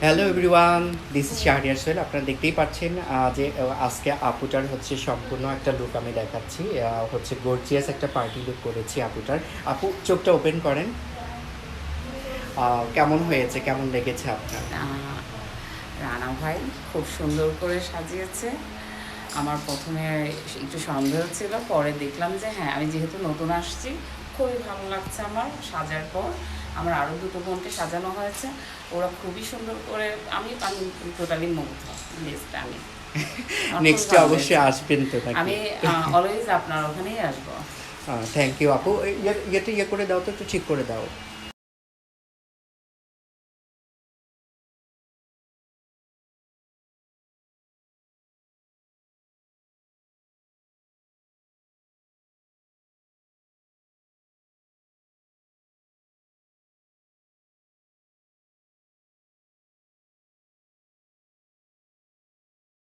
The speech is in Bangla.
Hello everyone, this is Shahriar Sohel. আপনারা দেখতেই পাচ্ছেন যে আজকে আপুটার হচ্ছে সম্পূর্ণ একটা লুক আমি দেখাচ্ছি। হচ্ছে গর্জিয়াস একটা পার্টি লুক করেছি আপুটার। আপু চোখটা ওপেন করেন। কেমন হয়েছে, কেমন লেগেছে আপনার? আহ, রানা ভাই খুব সুন্দর করে সাজিয়েছে। আমার প্রথমে একটু সন্দেহ ছিল, পরে দেখলাম যে হ্যাঁ, আমি যেহেতু নতুন আসছি, খুবই ভালো লাগছে আমার সাজার পর। আমার আরও দুটো বোনকে সাজানো হয়েছে, ওরা খুবই সুন্দর করে। আমি আমি টোটালি মুগ্ধ। বেস্ট আমি, আমার খুবই নেক্সটে ভালো অবশ্যই লেগেছে। আসবেন তো নাকি? আমি অলওয়েজ আপনার ওখানেই আসবো। থ্যাংক ইউ আপু। ইয়েতে ইয়ে করে দাও তো, একটু ঠিক করে দাও।